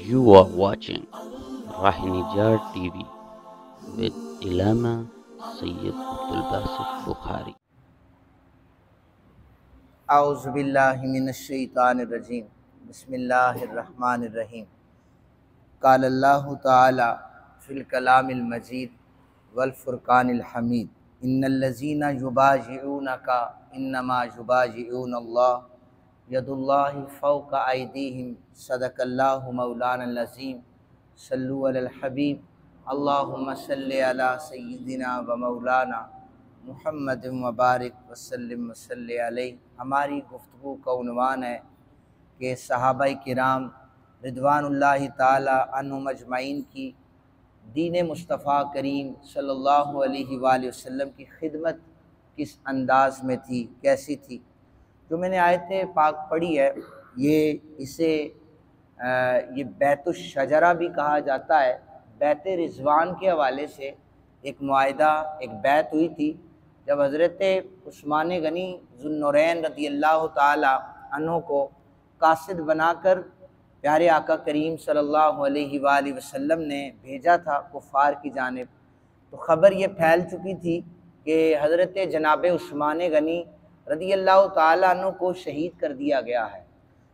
You are watching Rahinijar TV with Ilama Sayyid Abdul Basit Bukhari. औज़ुबिल्लाहिमिनश्शैतानिर्रजीम बिस्मिल्लाहिर्रहमानिर्रहीम क़ालल्लाहु तआला fill कलामिल मजीद वल फ़ुरक़ानिल हमीद इन्नल्लज़ीना युबायिऊनका इन्नमा युबायिऊनल्लाह यदुल्लाहि फ़ौक़ा अयदीहिम सदक़ल्लाहु मौलानल अज़ीम सल्लु अलल हबीब अल्लाहुम्मा सल्लि अला सय्यिदिना व मौलाना मुहम्मद व बारिक वसल्लिम वसल्लि अलैहि। हमारी गुफ्तगू का उन्वान है कि सहाबाए किराम रिदवानुल्लाहि ताला अन्हुम अजमईन की दीन मुस्तफ़ा करीम सल्लल्लाहु अलैहि वसल्लम की खिदमत किस अंदाज में थी, कैसी थी। जो मैंने आयत पाक पढ़ी है ये बैतुश शजरा भी कहा जाता है। बैत रिज़वान के हवाले से एक मुआहिदा, एक बैत हुई थी जब हज़रत उस्मान गनी ज़ुन्नुरैन रज़ियल्लाहु ताला अन्हु को कासिद बनाकर प्यारे आका करीम सल्लल्लाहु अलैहि वसल्लम ने भेजा था कुफ़ार की जानिब। तो ख़बर ये फैल चुकी थी कि हज़रत जनाब उस्मान गनी रज़ियल्लाहु ताला अन्हु को शहीद कर दिया गया है।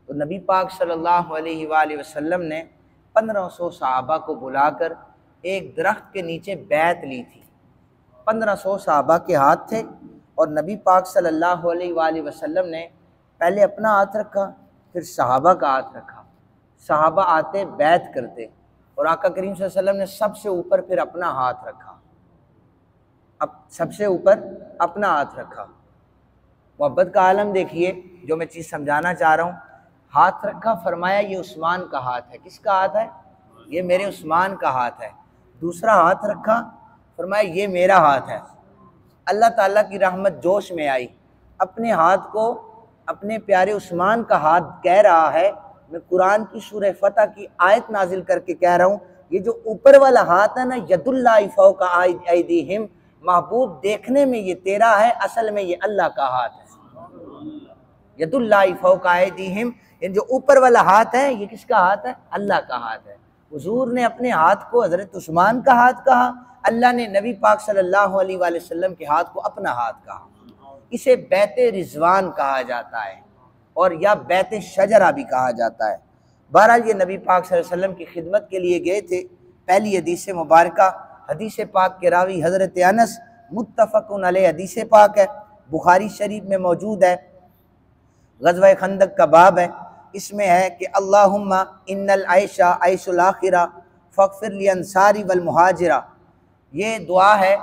तो नबी पाक सल्लल्लाहु अलैहि वसल्लम ने 1500 सहाबा को बुलाकर एक दरख्त के नीचे बैत ली थी। 1500 सहाबा के हाथ थे और नबी पाक सल्लल्लाहु अलैहि वसल्लम ने पहले अपना हाथ रखा, फिर सहाबा का हाथ रखा। सहाबा आते बैत करते और आका करीम सल्लल्लाहु अलैहि वसल्लम ने सबसे ऊपर फिर अपना हाथ रखा। अब सबसे ऊपर अपना हाथ रखा। मोहब्बत का आलम देखिए, जो मैं चीज़ समझाना चाह रहा हूँ। हाथ रखा, फरमाया ये उस्मान का हाथ है। किसका हाथ है? ये मेरे उस्मान का हाथ है। दूसरा हाथ रखा, फरमाया ये मेरा हाथ है। अल्लाह ताला की रहमत जोश में आई, अपने हाथ को अपने प्यारे उस्मान का हाथ कह रहा है। मैं कुरान की सूरह फतह की आयत नाजिल करके कह रहा हूँ, ये जो ऊपर वाला हाथ है ना, यदुल्लाहि फौका अयदीहिम, महबूब देखने में ये तेरा है, असल में ये अल्लाह का हाथ है। यदुल्लाहि फौका अयदीहिम, ये जो ऊपर वाला हाथ है ये किसका हाथ है? अल्लाह का हाथ है। हुजूर ने अपने हाथ को हज़रत उस्मान का हाथ कहा, अल्लाह ने नबी पाक सल्लल्लाहु अलैहि वसल्लम के हाथ को अपना हाथ कहा। इसे बैत रिज़वान कहा जाता है और या बैत शजरा भी कहा जाता है। बहरहाल ये नबी पाक सल्लल्लाहु अलैहि वसल्लम की खिदमत के लिए गए थे। पहली हदीस मुबारका, हदीस पाक के रावी हज़रत अनस, मुत्तफ़क़ुन अलैह हदीस पाक है, बुखारी शरीफ में मौजूद है। ग़ज़वा खंदक का बाब है। इसमें है कि अल्लाहुम्मा इन्नल आयशा आयशुल आखिरा फ़ग़फ़िर लि अंसारी वल मुहाजिरा। ये दुआ है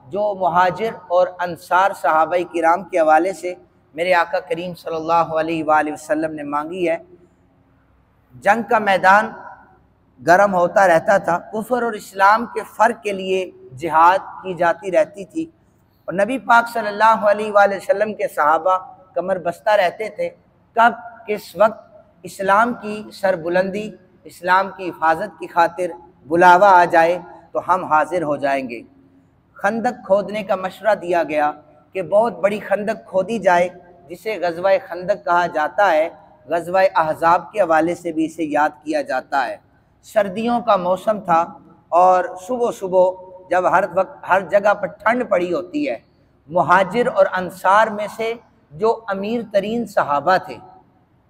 जो मुहाजिर और अंसार सहाबाए किराम के हवाले से मेरे आका करीम सल्लल्लाहु अलैहि वसल्लम ने मांगी है। जंग का मैदान गर्म होता रहता था, कुफ़र और इस्लाम के फ़र्क के लिए जिहाद की जाती रहती थी और नबी पाक सल्लल्लाहु अलैहि वसल्लम के सहाबा कमर बस्ता रहते थे। कब किस वक्त इस्लाम की सरबुलंदी, इस्लाम की हिफाजत की खातिर बुलावा आ जाए तो हम हाजिर हो जाएंगे। खंदक खोदने का मशवरा दिया गया कि बहुत बड़ी खंदक खोदी जाए, जिसे ग़ज़वा खंदक कहा जाता है। ग़ज़वा अहज़ाब के हवाले से भी इसे याद किया जाता है। सर्दियों का मौसम था और सुबह सुबह जब हर वक्त हर जगह पर ठंड पड़ी होती है, मुहाजिर और अंसार में से जो अमीर तरीन सहाबा थे,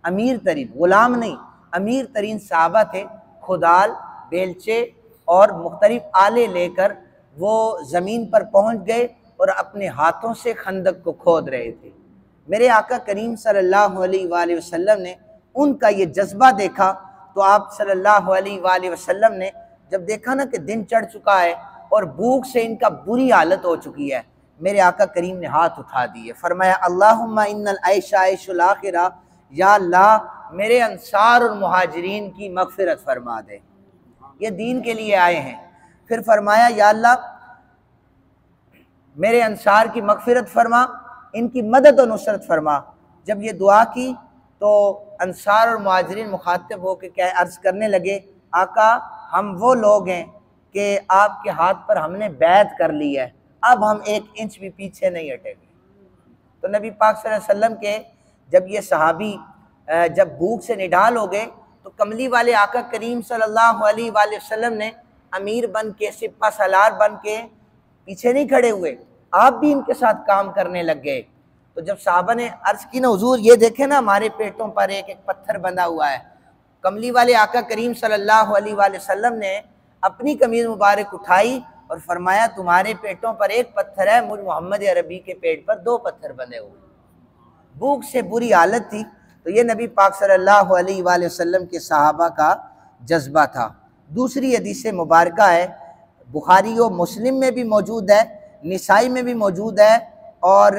अमीर तरीन, ग़ुलाम नहीं, अमीर तरीन सहाबा थे, खुदाल, बेलचे और मुख्तलिफ आले लेकर वो ज़मीन पर पहुँच गए और अपने हाथों से खंदक को खोद रहे थे। मेरे आका करीम सल्लल्लाहु अलैहि वसल्लम ने उनका ये जज्बा देखा तो आप सल्लल्लाहु अलैहि वसल्लम ने जब देखा ना कि दिन चढ़ चुका है और भूख से इनका बुरी हालत हो चुकी है, मेरे आका करीम ने हाथ उठा दिए, फरमाया अल्लाहुम्मा इन्नल आयशा आयशुल आखिरा, या अल्लाह मेरे अंसार और मुहाजिरीन की मग़फ़िरत फरमा दे, ये दीन के लिए आए हैं। फिर फरमाया या अल्लाह मेरे अंसार की मग़फ़िरत फरमा, इनकी मदद और नुसरत फरमा। जब ये दुआ की तो अंसार और मुहाजिरीन मुखातिब होकर क्या अर्ज़ करने लगे, आका हम वो लोग हैं कि आपके हाथ पर हमने बैत कर ली है, अब हम 1 इंच भी पीछे नहीं हटेंगे। तो नबी पाक सल्लल्लाहु अलैहि वसल्लम के जब ये सहाबी जब भूख से निढाल हो गए तो कमली वाले आका करीम सल्लल्लाहु अलैहि वसल्लम ने अमीर बन के, सिपा सलार बन के पीछे नहीं खड़े हुए, आप भी इनके साथ काम करने लग गए। तो जब साहबा ने अर्ज की ना, हुजूर ये देखे ना हमारे पेटों पर एक एक पत्थर बंधा हुआ है, कमली वाले आका करीम सल्लल्लाहु अलैहि वसल्लम ने अपनी कमीज मुबारक उठाई और फरमाया तुम्हारे पेटों पर एक पत्थर है, मुझ मोहम्मद अरबी के पेट पर 2 पत्थर बंधे हुए। भूख से बुरी हालत थी। तो ये नबी पाक सल्लल्लाहु अलैहि वसल्लम के सहाबा का जज्बा था। दूसरी हदीस मुबारक है, बुखारी और मुस्लिम में भी मौजूद है, निसाई में भी मौजूद है और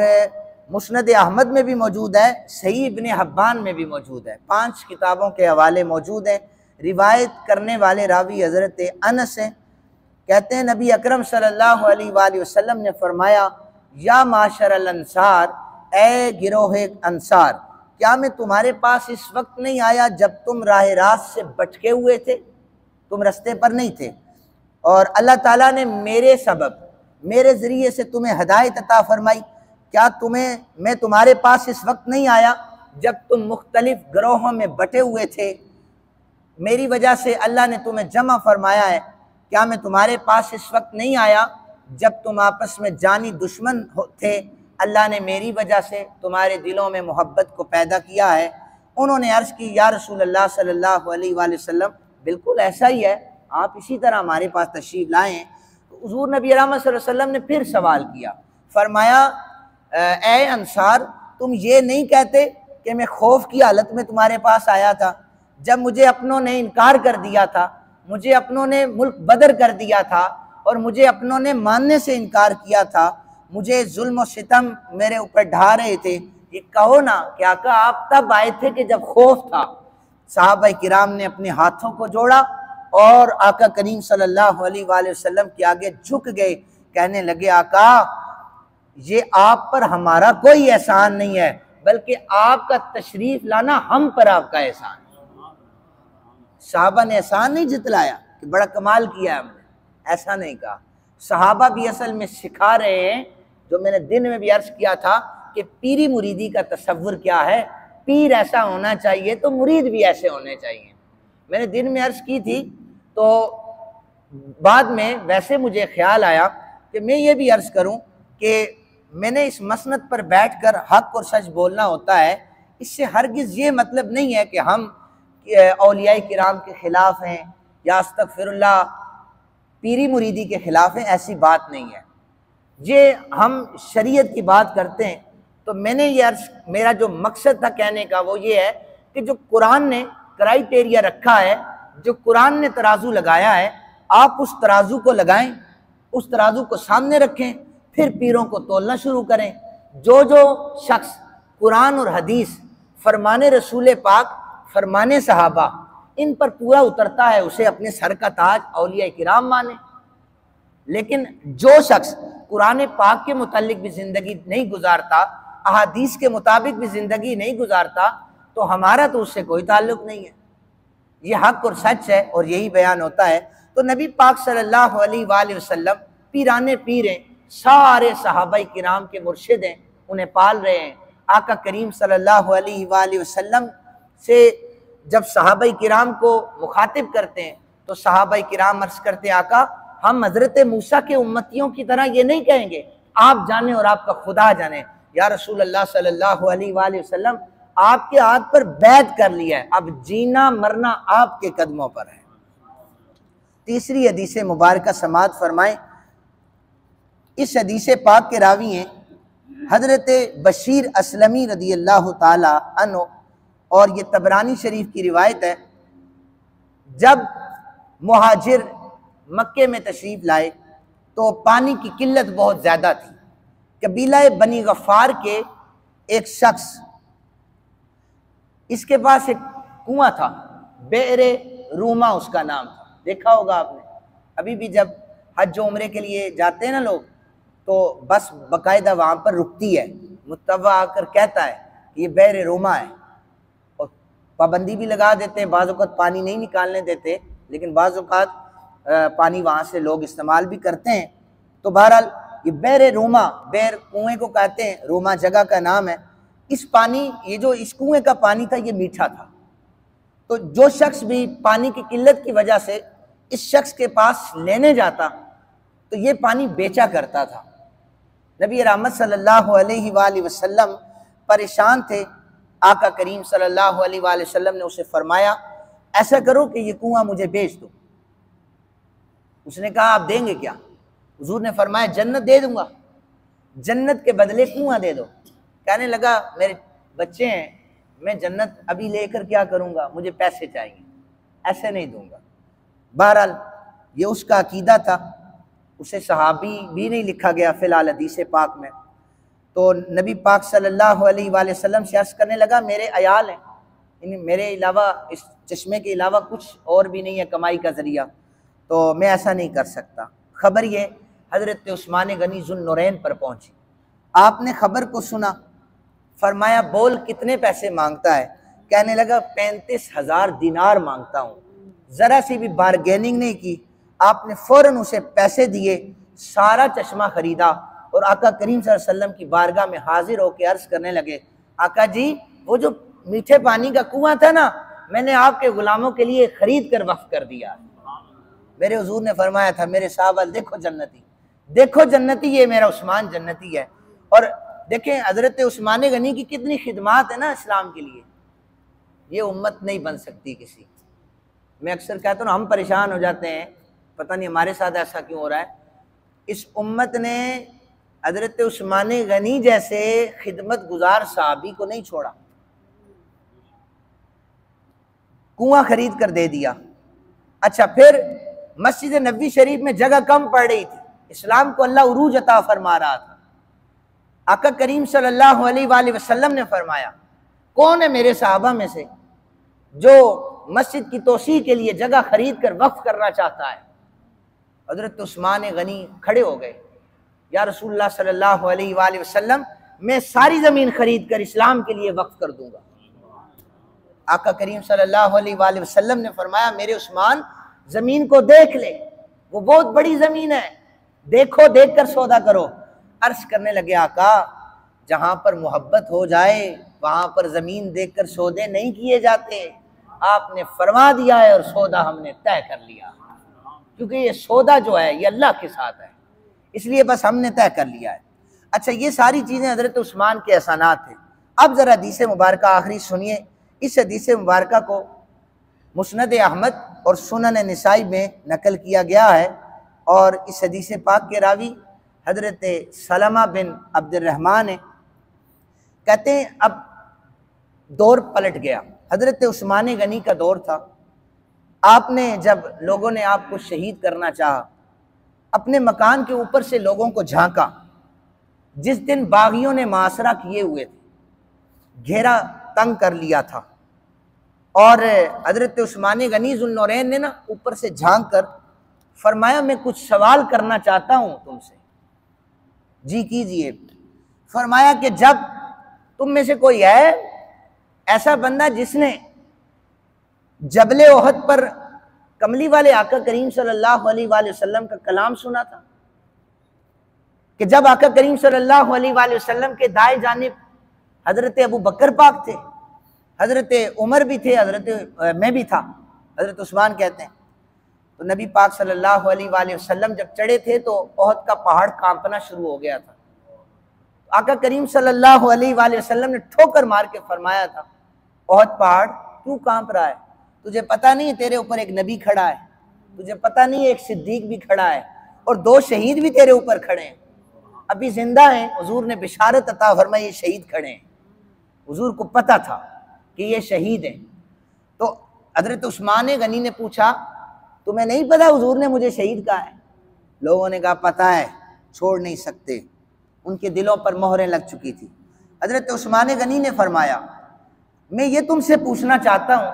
मुस्नद अहमद में भी मौजूद है, सही इब्ने हब्बान में भी मौजूद है। 5 किताबों के हवाले मौजूद हैं। रिवायत करने वाले रावी हज़रत अनस हैं, कहते हैं नबी अकरम सल्लल्लाहु अलैहि वसल्लम ने फरमाया, या माशरल अंसार, ए गिरोह अंसार, क्या मैं तुम्हारे पास इस वक्त नहीं आया जब तुम राह रास्त से भटके हुए थे, तुम रास्ते पर नहीं थे, और अल्लाह ताला ने मेरे सबब, मेरे ज़रिए से तुम्हें हदायत अता फरमाई। क्या मैं तुम्हारे पास इस वक्त नहीं आया जब तुम मुख्तलिफ ग्रोहों में बटे हुए थे, मेरी वजह से अल्लाह ने तुम्हें जमा फरमाया है। क्या मैं तुम्हारे पास इस वक्त नहीं आया जब तुम आपस में जानी दुश्मन थे, अल्लाह ने मेरी वजह से तुम्हारे दिलों में मोहब्बत को पैदा किया है। उन्होंने अर्ज़ की, या रसूल अल्लाह सल्लल्लाहु अलैहि वसल्लम, बिल्कुल ऐसा ही है, आप इसी तरह हमारे पास तशरीफ़ लाएँ। तो हुज़ूर नबी रहमत सल्लल्लाहु अलैहि वसल्लम ने फिर सवाल किया, फरमाया, ए अंसार, तुम ये नहीं कहते कि मैं खौफ की हालत में तुम्हारे पास आया था, जब मुझे अपनों ने इनकार कर दिया था, मुझे अपनों ने मुल्क बदर कर दिया था और मुझे अपनों ने मानने से इनकार किया था, मुझे जुल्म और सितम मेरे ऊपर ढा रहे थे, ये कहो ना कि आका आप तब आए थे कि जब खौफ था। सहाबा किराम ने अपने हाथों को जोड़ा और आका करीम सल्लल्लाहु अलैहि वसल्लम के आगे झुक गए, कहने लगे, आका ये आप पर हमारा कोई एहसान नहीं है, बल्कि आपका तशरीफ लाना हम पर आपका एहसान। सहाबा ने एहसान नहीं जितलाया कि बड़ा कमाल किया है हमने, ऐसा नहीं कहा। सहाबा भी असल में सिखा रहे हैं, जो मैंने दिन में भी अर्ज किया था कि पीरी मुरीदी का तसव्वुर क्या है। पीर ऐसा होना चाहिए तो मुरीद भी ऐसे होने चाहिए। मैंने दिन में अर्ज की थी, तो बाद में वैसे मुझे ख्याल आया कि मैं ये भी अर्ज करूं कि मैंने इस मसनद पर बैठकर हक और सच बोलना होता है। इससे हरगिज़ ये मतलब नहीं है कि हम औलियाए किराम के ख़िलाफ़ हैं या अस्तग़फिरुल्लाह पीरी मुरीदी के ख़िलाफ़ हैं, ऐसी बात नहीं है। ये हम शरीयत की बात करते हैं। तो मैंने ये अर्ज, मेरा जो मकसद था कहने का वो ये है कि जो कुरान ने क्राइटेरिया रखा है, जो कुरान ने तराजू लगाया है, आप उस तराजू को लगाएं, उस तराजू को सामने रखें, फिर पीरों को तोलना शुरू करें। जो जो शख्स कुरान और हदीस, फरमाने रसूल पाक, फरमाने सहाबा, इन पर पूरा उतरता है, उसे अपने सर का ताज औलिया किराम माने। लेकिन जो शख्स कुरान पाक के मुतालिक भी ज़िंदगी नहीं गुजारता, अहादीस के मुताबिक भी ज़िंदगी नहीं गुजारता, तो हमारा तो उससे कोई ताल्लुक़ नहीं है। ये हक और सच है और यही बयान होता है। तो नबी पाक सल्लल्लाहु अलैहि वसल्लम पीराने पीर हैं, सारे सहाबाई किराम के मुर्शिद हैं, उन्हें पाल रहे हैं। आका करीम सल्लल्लाहु अलैहि वसल्लम से जब सहाबाई किराम को मुखातिब करते हैं तो सहाबाई किराम अर्ज़ करते, आका हम हज़रत मूसा के उम्मतियों की तरह ये नहीं कहेंगे, आप जाने और आपका खुदा जाने। या रसूल अल्लाह सल्लल्लाहु अलैहि वसल्लम, आपके हाथ पर बैत कर लिया है, अब जीना मरना आपके कदमों पर है। तीसरी हदीस मुबारक समात फरमाएं। इस हदीस पाक के रावी हैं हज़रत बशीर असलमी रदी अल्लाह ताला अन्हु, और ये तबरानी शरीफ की रिवायत है। जब मुहाजिर मक्के में तशरीफ़ लाए तो पानी की किल्लत बहुत ज़्यादा थी। कबीला बनी गफ़ार के एक शख्स, इसके पास एक कुआं था, बेरे रूमा उसका नाम था, देखा होगा आपने। अभी भी जब हज उम्रे के लिए जाते हैं ना लोग, तो बस बाकायदा वहाँ पर रुकती है, मुतव्वा आकर कहता है कि ये बेरे रूमा है, और पाबंदी भी लगा देते हैं, बाज़ औक़ात पानी नहीं निकालने देते, लेकिन बाज़ औक़ात पानी वहाँ से लोग इस्तेमाल भी करते हैं। तो बहरहाल ये बेरे रूमा, बेर कुएँ को कहते हैं, रूमा जगह का नाम है। इस पानी, ये जो इस कुएँ का पानी था ये मीठा था। तो जो शख्स भी पानी की किल्लत की वजह से इस शख्स के पास लेने जाता तो ये पानी बेचा करता था। नबी रहमत सल्लल्लाहु अलैहि वसल्लम परेशान थे। आका करीम सल्लल्लाहु अलैहि वसल्लम ने उसे फरमाया, ऐसा करो कि ये कुआं मुझे बेच दो। उसने कहा, आप देंगे क्या? हुजूर ने फरमाया, जन्नत दे दूंगा, जन्नत के बदले कुआं दे दो। कहने लगा, मेरे बच्चे हैं, मैं जन्नत अभी लेकर क्या करूंगा, मुझे पैसे चाहिए, ऐसे नहीं दूंगा। बहरहाल ये उसका अकीदा था, उसे सहाबी भी नहीं लिखा गया फिलहाल हदीस पाक में। तो नबी पाक सल्लल्लाहु अलैहि वसल्लम से अर्ज़ करने लगा, मेरे अयाल हैं, मेरे अलावा इस चश्मे के अलावा कुछ और भी नहीं है कमाई का ज़रिया, तो मैं ऐसा नहीं कर सकता। खबर ये हज़रत उस्मान गनी ज़ुन्नुरैन पर पहुंची। आपने खबर को सुना, फरमाया, बोल कितने पैसे मांगता है? कहने लगा, 35,000 दिनार मांगता हूँ। ज़रा सी भी बारगेनिंग नहीं की, आपने फ़ौरन उसे पैसे दिए, सारा चश्मा ख़रीदा और आका करीम सल्लल्लाहु अलैहि वसल्लम की बारगाह में हाजिर होकर अर्ज़ करने लगे, आका जी, वो जो मीठे पानी का कुआं था ना, मैंने आपके गुलामों के लिए ख़रीद कर वक्फ कर दिया। मेरे हुजूर ने फरमाया था, मेरे साहबा देखो जन्नती, देखो जन्नती, ये मेरा उस्मान जन्नती है। और देखें हज़रत उस्मान गनी की कितनी खिदमात है ना इस्लाम के लिए, ये उम्मत नहीं बन सकती किसी। मैं अक्सर कहता हूँ, हम परेशान हो जाते हैं, पता नहीं हमारे साथ ऐसा क्यों हो रहा है। इस उम्मत ने हज़रत उस्मान गनी जैसे खिदमत गुजार साहबी को नहीं छोड़ा, कुआं खरीद कर दे दिया। अच्छा, फिर मस्जिद नबवी शरीफ में जगह कम पड़ रही थी, इस्लाम को अल्लाह उरूज अता फरमा रहा था। आका करीम सल्लल्लाहु अलैहि वसल्लम ने फरमाया, कौन है मेरे सहाबा में से जो मस्जिद की तोसी के लिए जगह खरीद कर वक्फ करना चाहता है? हज़रत उस्मान गनी खड़े हो गए, या रसूलुल्लाह सल्लल्लाहु अलैहि वसल्लम, मैं सारी ज़मीन खरीद कर इस्लाम के लिए वक्फ कर दूंगा। आका करीम सल्लल्लाहु अलैहि वसल्लम ने फरमाया, मेरे उस्मान, ज़मीन को देख ले, वो बहुत बड़ी ज़मीन है, देखो, देख कर सौदा करो। अर्ज़ करने लगे, आका, जहाँ पर मोहब्बत हो जाए वहाँ पर ज़मीन देख कर सौदे नहीं किए जाते। आपने फरमा दिया है और सौदा हमने तय कर लिया, क्योंकि ये सौदा जो है ये अल्लाह के साथ है, इसलिए बस हमने तय कर लिया है। अच्छा, ये सारी चीज़ें हज़रत उस्मान के एहसानात थे। अब ज़रा हदीस मुबारक आखिरी सुनिए। इस हदीस मुबारक को मुस्नद अहमद और सुनन निसाई में नकल किया गया है, और इस हदीस पाक के रावी हज़रत सलमा बिन अब्दुर्रहमान है। कहते हैं, अब दौर पलट गया, हज़रत उस्मान गनी का दौर था। आपने जब लोगों ने आपको शहीद करना चाहा, अपने मकान के ऊपर से लोगों को झांका। जिस दिन बागियों ने मासरा किए हुए थे, घेरा तंग कर लिया था, और हज़रत उस्मान गनी ज़ुन्नुरैन ने ना ऊपर से झांक कर फरमाया, मैं कुछ सवाल करना चाहता हूँ तुमसे। जी कीजिए। फरमाया कि जब तुम में से कोई है ऐसा बंदा जिसने जबले ओहद पर कमली वाले आका करीम सल्लल्लाहु अलैहि वसल्लम का कलाम सुना था, कि जब आका करीम सल्लल्लाहु अलैहि वसल्लम के दाएं जानिब हज़रत अबू बकर पाक थे, हज़रत उमर भी थे, मैं भी था, हज़रत उस्मान कहते हैं। तो नबी पाक सल्लल्लाहु अलैहि वसल्लम जब चढ़े थे तो ओहद का पहाड़ कांपना शुरू हो गया था। आका करीम सल्लल्लाहु अलैहि वसल्लम ने ठोकर मार के फरमाया था, ओहद पहाड़ क्यों कांप रहा है? तुझे पता नहीं तेरे ऊपर एक नबी खड़ा है, तुझे पता नहीं एक सिद्दीक भी खड़ा है, और 2 शहीद भी तेरे ऊपर खड़े हैं, अभी जिंदा हैं। हुजूर ने बिशारत अता फरमाई, ये शहीद खड़े हैं। हुजूर को पता था कि ये शहीद हैं। तो हज़रत उस्मान गनी ने पूछा, तुम्हें नहीं पता हुजूर ने मुझे शहीद कहा है? लोगों ने कहा, पता है, छोड़ नहीं सकते। उनके दिलों पर मोहरें लग चुकी थी। हज़रत उस्मान गनी ने फरमाया, मैं ये तुमसे पूछना चाहता हूँ,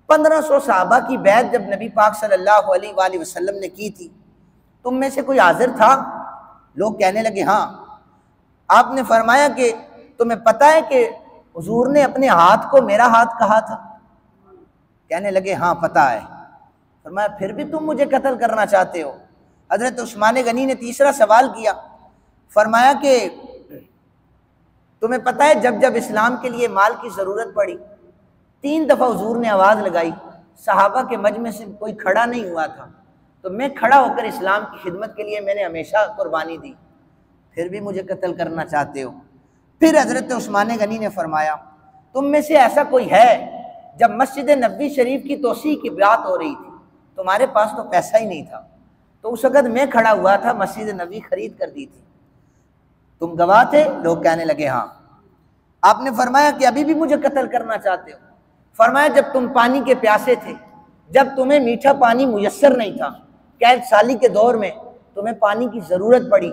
1500 सहाबा की बैत जब नबी पाक सल्लल्लाहु अलैहि वसल्लम ने की थी, तुम में से कोई हाजिर था? लोग कहने लगे, हाँ। आपने फरमाया कि तुम्हें पता है कि हुजूर ने अपने हाथ को मेरा हाथ कहा था? कहने लगे, हाँ पता है। फरमाया, फिर भी तुम मुझे कत्ल करना चाहते हो? हज़रत उस्मान गनी ने तीसरा सवाल किया, फरमाया कि तुम्हें पता है जब जब इस्लाम के लिए माल की ज़रूरत पड़ी, 3 दफ़ा हुजूर ने आवाज़ लगाई, सहाबा के मजमे से कोई खड़ा नहीं हुआ था, तो मैं खड़ा होकर इस्लाम की खिदमत के लिए मैंने हमेशा कुर्बानी दी, फिर भी मुझे कत्ल करना चाहते हो। फिर हज़रत उस्मान गनी ने फरमाया, तुम में से ऐसा कोई है, जब मस्जिद नबवी शरीफ की तोसी की बात हो रही थी, तुम्हारे पास तो पैसा ही नहीं था, तो उस वक़्त मैं खड़ा हुआ था, मस्जिद नबवी खरीद कर दी थी, तुम गवाह थे? लोग कहने लगे हाँ। आपने फरमाया कि अभी भी मुझे कत्ल करना चाहते हो? फरमाया जब तुम पानी के प्यासे थे, जब तुम्हें मीठा पानी मुयस्सर नहीं था, कैद साली के दौर में तुम्हें पानी की ज़रूरत पड़ी,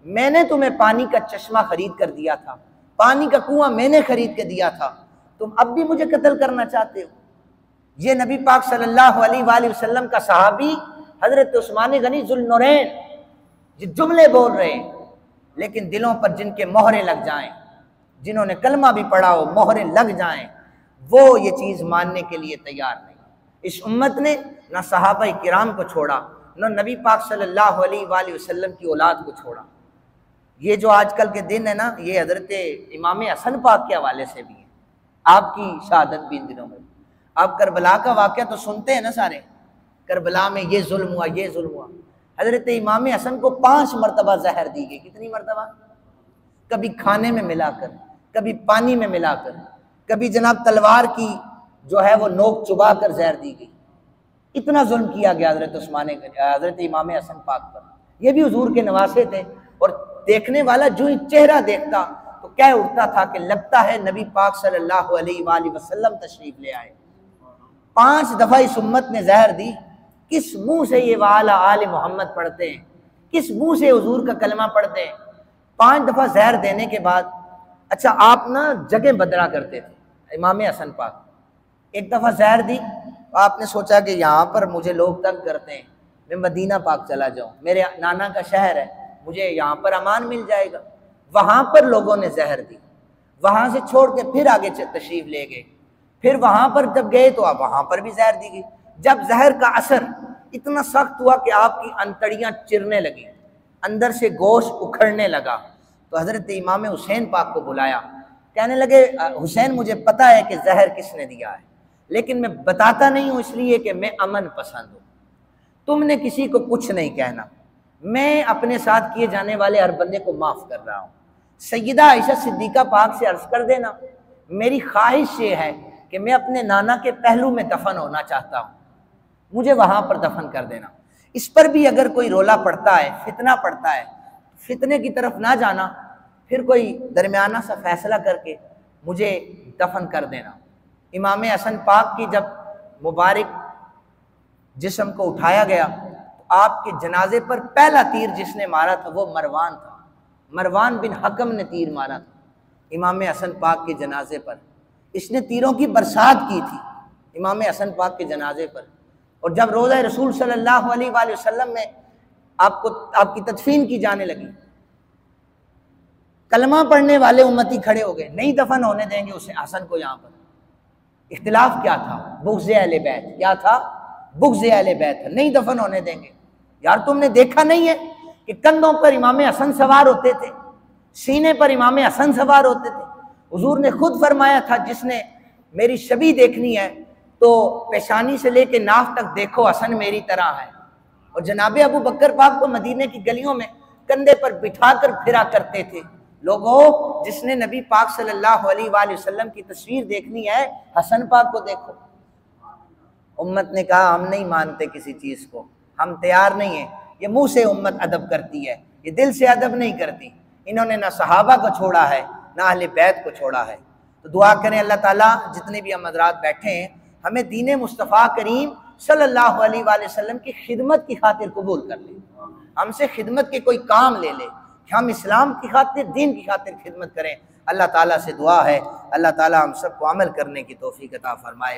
मैंने तुम्हें पानी का चश्मा खरीद कर दिया था, पानी का कुआं मैंने खरीद के दिया था, तुम अब भी मुझे कत्ल करना चाहते हो? ये नबी पाक सल्लल्लाहु अलैहि वसल्लम का सहाबी हजरत उस्मान गनी जुल्नूरैन ये जुमले बोल रहे हैं, लेकिन दिलों पर जिनके मोहरें लग जाएं, जिन्होंने कलमा भी पढ़ा हो, मोहरें लग जाएं, वो ये चीज़ मानने के लिए तैयार नहीं। इस उम्मत ने ना सहाबा किराम को छोड़ा, न नबी पाक सल्लल्लाहु अलैहि वसल्लम की औलाद को छोड़ा। ये जो आजकल के दिन है ना, ये हजरत इमाम हसन पाक के हवाले से भी है, आपकी शहादत भी इन दिनों में। आप करबला का वाक़या तो सुनते हैं ना सारे, करबला में ये जुल्म हुआ, ये जुल्म हुआ। हजरत इमाम हसन को 5 मरतबा जहर दी गई। कितनी मरतबा? कभी खाने में मिलाकर, कभी पानी में मिलाकर, कभी जनाब तलवार की जो है वो नोक चुबा कर जहर दी गई। इतना जुल्म किया गया हजरत इमाम हसन पाक पर। ये भी हुजूर के नवासे थे, और देखने वाला जो ही चेहरा देखता तो कह उठता था कि लगता है नबी पाक सल्लल्लाहु अलैहि वसल्लम तशरीफ ले आए। 5 दफ़ा इस उम्मत ने जहर दी। किस मुंह से ये वाला आले मोहम्मद पढ़ते हैं, किस मुंह से हुजूर का कलमा पढ़ते हैं? 5 दफ़ा जहर देने के बाद, अच्छा आप ना जगह बदला करते थे। इमाम हसन पाक एक दफ़ा जहर दी, आपने सोचा कि यहाँ पर मुझे लोग तंग करते हैं, मैं मदीना पाक चला जाऊँ, मेरे नाना का शहर है, मुझे यहाँ पर अमान मिल जाएगा। वहाँ पर लोगों ने जहर दी, वहाँ से छोड़ के फिर आगे तशरीफ ले गए, फिर वहाँ पर जब गए तो आप वहाँ पर भी जहर दी गई। जब जहर का असर इतना सख्त हुआ कि आपकी अंतड़ियाँ चिरने लगी, अंदर से गोश्त उखड़ने लगा, तो हज़रत इमाम हुसैन पाक को बुलाया। कहने लगे, हुसैन मुझे पता है कि जहर किसने दिया है, लेकिन मैं बताता नहीं हूँ इसलिए कि मैं अमन पसंद हूँ। तुमने किसी को कुछ नहीं कहना, मैं अपने साथ किए जाने वाले हर बंदे को माफ़ कर रहा हूँ। सैयदा आयशा सिद्दीक़ा पाक से अर्ज़ कर देना, मेरी ख्वाहिश ये है कि मैं अपने नाना के पहलू में दफन होना चाहता हूँ, मुझे वहाँ पर दफन कर देना। इस पर भी अगर कोई रोला पड़ता है, फितना पड़ता है, फितने की तरफ ना जाना, फिर कोई दरमियाना सा फैसला करके मुझे दफन कर देना। इमाम हसन पाक की जब मुबारक जिस्म को उठाया गया, तो आपके जनाजे पर पहला तीर जिसने मारा था वो मरवान था। मरवान बिन हकम ने तीर मारा था इमाम हसन पाक के जनाजे पर। इसने तीरों की बरसात की थी इमाम हसन पाक के जनाजे पर। और जब रोज़ा रसूल सल्लल्लाहु अलैहि वसल्लम में आपकी तदफीन की जाने लगी, कलमा पढ़ने वाले उम्मती खड़े हो गए, नहीं दफन होने देंगे उसे हसन को। यहाँ पर इख्तिलाफ क्या था? बुग़्ज़ अहले बैत। क्या था? बुग़्ज़ अहले बैत, नहीं दफन होने देंगे। यार तुमने देखा नहीं है कि कंधों पर इमाम हसन सवार होते थे, सीने पर इमाम हसन सवार होते थे। हुजूर ने खुद फरमाया था, जिसने मेरी शबी देखनी है तो पेशानी से लेके नाफ तक देखो, हसन मेरी तरह है। और जनाबे अबू बकर पाक को मदीने की गलियों में कंधे पर बिठा कर फिरा करते थे। लोगों, जिसने नबी पाक सल्लल्लाहु अलैहि वसल्लम की तस्वीर देखनी है, हसन पाक को देखो। उम्मत ने कहा, हम नहीं मानते किसी चीज़ को, हम तैयार नहीं है। ये मुंह से उम्मत अदब करती है, ये दिल से अदब नहीं करती। इन्होंने ना सहाबा को छोड़ा है, ना अहले बैत को छोड़ा है। तो दुआ करें अल्लाह ताला जितने भी हम हज़रात बैठे हैं, हमें दीन मुस्तफ़ा करीम सल्लल्लाहु अलैहि वसल्लम की खिदमत की खातिर कबूल कर ले, हमसे खिदमत के कोई काम ले ले कि हम इस्लाम की खातिर, दीन की खातिर खिदमत करें। अल्लाह ताला से दुआ है, अल्लाह ताला हम सबको अमल करने की तौफीक अता फरमाए।